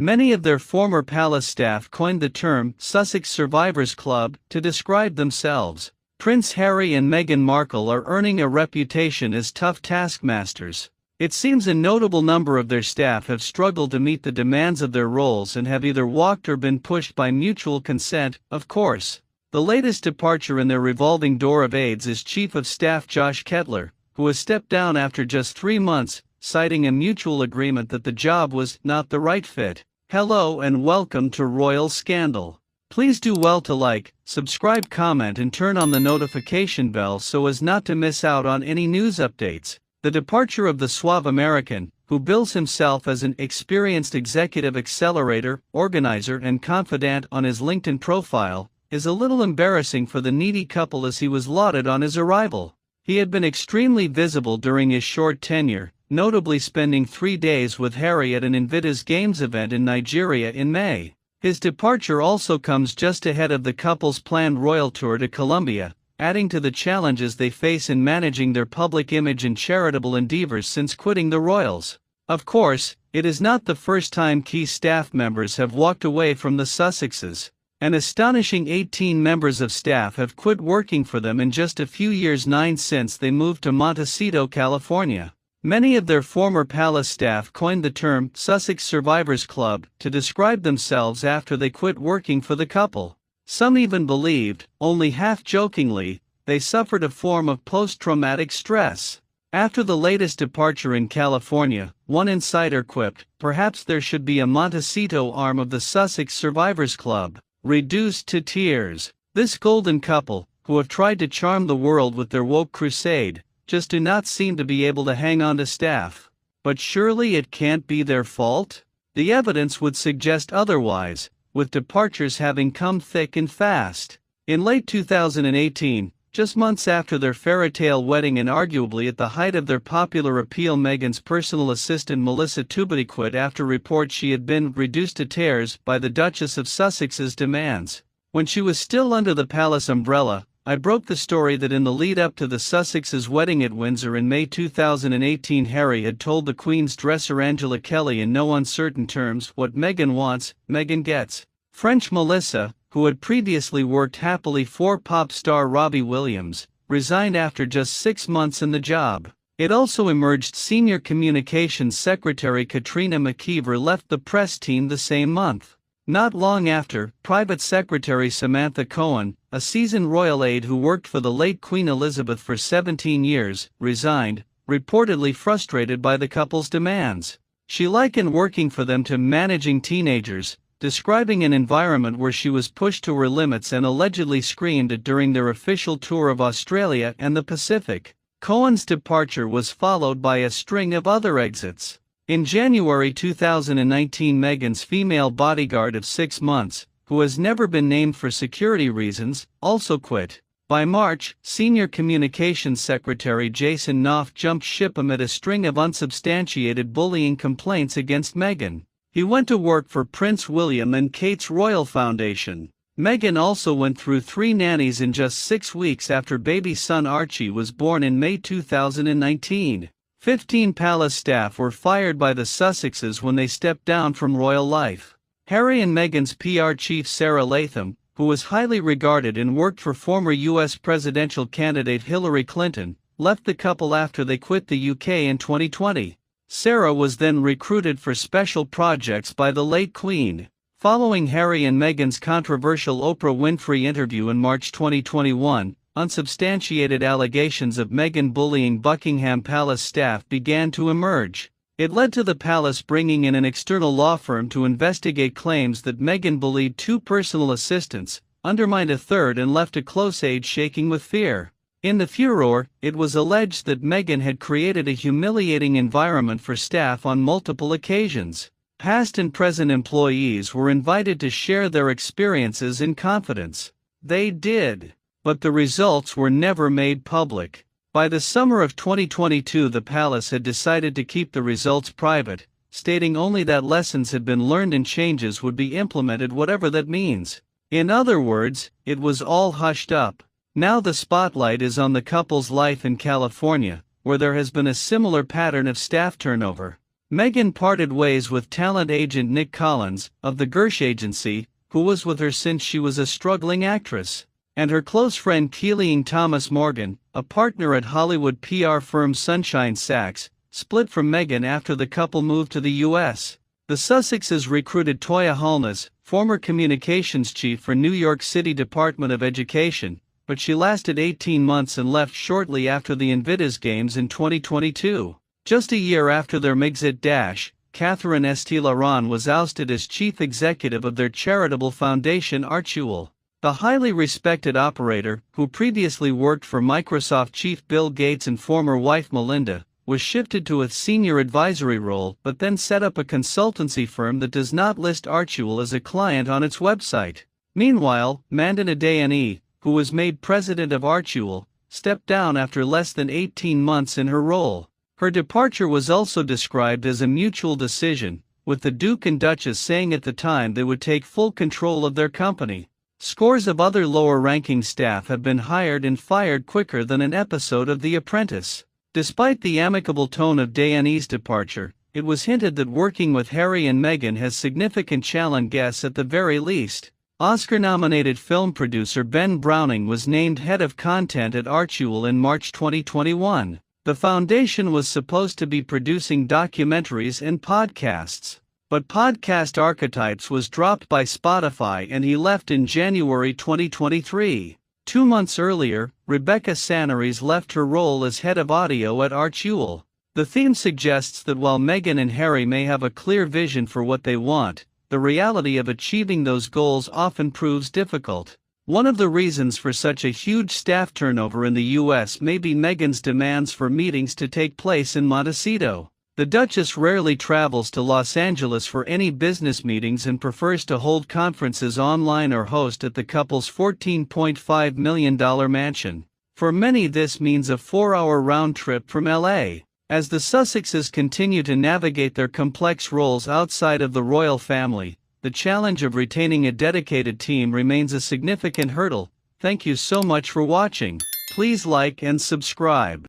Many of their former palace staff coined the term Sussex Survivors Club to describe themselves. Prince Harry and Meghan Markle are earning a reputation as tough taskmasters. It seems a notable number of their staff have struggled to meet the demands of their roles and have either walked or been pushed by mutual consent, of course. The latest departure in their revolving door of aides is Chief of Staff Josh Kettler, who has stepped down after just 3 months, citing a mutual agreement that the job was not the right fit. Hello and welcome to Royal Scandal. Please do well to like, subscribe, comment and turn on the notification bell so as not to miss out on any news updates. The departure of the suave American, who bills himself as an experienced executive accelerator, organizer and confidant on his LinkedIn profile, is a little embarrassing for the needy couple as he was lauded on his arrival. He had been extremely visible during his short tenure, notably spending 3 days with Harry at an Invictus Games event in Nigeria in May. His departure also comes just ahead of the couple's planned royal tour to Colombia, adding to the challenges they face in managing their public image and charitable endeavors since quitting the royals. Of course, it is not the first time key staff members have walked away from the Sussexes. An astonishing 18 members of staff have quit working for them in just a few years, 9 since they moved to Montecito, California. Many of their former palace staff coined the term Sussex Survivors Club to describe themselves after they quit working for the couple. Some even believed, only half-jokingly, they suffered a form of post-traumatic stress. After the latest departure in California, one insider quipped, "Perhaps there should be a Montecito arm of the Sussex Survivors Club." Reduced to tears, this golden couple, who have tried to charm the world with their woke crusade, just do not seem to be able to hang on to staff. But surely it can't be their fault? The evidence would suggest otherwise, with departures having come thick and fast. In late 2018, just months after their fairytale wedding and arguably at the height of their popular appeal, Meghan's personal assistant Melissa Tuberty quit after reports she had been reduced to tears by the Duchess of Sussex's demands. When she was still under the palace umbrella, I broke the story that in the lead-up to the Sussexes' wedding at Windsor in May 2018, Harry had told the Queen's dresser Angela Kelly in no uncertain terms, "What Meghan wants, Meghan gets." French Melissa, who had previously worked happily for pop star Robbie Williams, resigned after just 6 months in the job. It also emerged Senior Communications Secretary Katrina McKeever left the press team the same month. Not long after, Private Secretary Samantha Cohen, a seasoned royal aide who worked for the late Queen Elizabeth for 17 years, resigned, reportedly frustrated by the couple's demands. She likened working for them to managing teenagers, describing an environment where she was pushed to her limits and allegedly screamed at during their official tour of Australia and the Pacific. Cohen's departure was followed by a string of other exits. In January 2019, Meghan's female bodyguard of 6 months, who has never been named for security reasons, also quit. By March, Senior Communications Secretary Jason Knopf jumped ship amid a string of unsubstantiated bullying complaints against Meghan. He went to work for Prince William and Kate's Royal Foundation. Meghan also went through 3 nannies in just 6 weeks after baby son Archie was born in May 2019. 15 palace staff were fired by the Sussexes when they stepped down from royal life. Harry and Meghan's PR chief Sarah Latham, who was highly regarded and worked for former U.S. presidential candidate Hillary Clinton, left the couple after they quit the UK in 2020. Sarah was then recruited for special projects by the late Queen. Following Harry and Meghan's controversial Oprah Winfrey interview in March 2021, unsubstantiated allegations of Meghan bullying Buckingham Palace staff began to emerge. It led to the palace bringing in an external law firm to investigate claims that Meghan bullied 2 personal assistants, undermined a third and left a close aide shaking with fear. In the furor, it was alleged that Meghan had created a humiliating environment for staff on multiple occasions. Past and present employees were invited to share their experiences in confidence. They did. But the results were never made public. By the summer of 2022, the palace had decided to keep the results private, stating only that lessons had been learned and changes would be implemented, whatever that means. In other words, it was all hushed up. Now the spotlight is on the couple's life in California, where there has been a similar pattern of staff turnover. Meghan parted ways with talent agent Nick Collins, of the Gersh Agency, who was with her since she was a struggling actress, and her close friend Keelying Thomas Morgan, a partner at Hollywood PR firm Sunshine Sachs, split from Meghan after the couple moved to the U.S. The Sussexes recruited Toya Holness, former communications chief for New York City Department of Education, but she lasted 18 months and left shortly after the Invictus Games in 2022. Just a year after their Megxit dash, Catherine Estelaran was ousted as chief executive of their charitable foundation Archewell. The highly respected operator, who previously worked for Microsoft chief Bill Gates and former wife Melinda, was shifted to a senior advisory role but then set up a consultancy firm that does not list Archewell as a client on its website. Meanwhile, Mandana Dayani, who was made president of Archewell, stepped down after less than 18 months in her role. Her departure was also described as a mutual decision, with the Duke and Duchess saying at the time they would take full control of their company. Scores of other lower-ranking staff have been hired and fired quicker than an episode of The Apprentice. Despite the amicable tone of Dayani's departure, it was hinted that working with Harry and Meghan has significant challenges at the very least. Oscar-nominated film producer Ben Browning was named head of content at Archewell in March 2021. The foundation was supposed to be producing documentaries and podcasts, but Podcast Archetypes was dropped by Spotify and he left in January 2023. 2 months earlier, Rebecca Sanneries left her role as head of audio at Archewell. The theme suggests that while Meghan and Harry may have a clear vision for what they want, the reality of achieving those goals often proves difficult. One of the reasons for such a huge staff turnover in the U.S. may be Meghan's demands for meetings to take place in Montecito. The Duchess rarely travels to Los Angeles for any business meetings and prefers to hold conferences online or host at the couple's $14.5 million mansion. For many, this means a 4-hour round trip from LA. As the Sussexes continue to navigate their complex roles outside of the royal family, the challenge of retaining a dedicated team remains a significant hurdle. Thank you so much for watching. Please like and subscribe.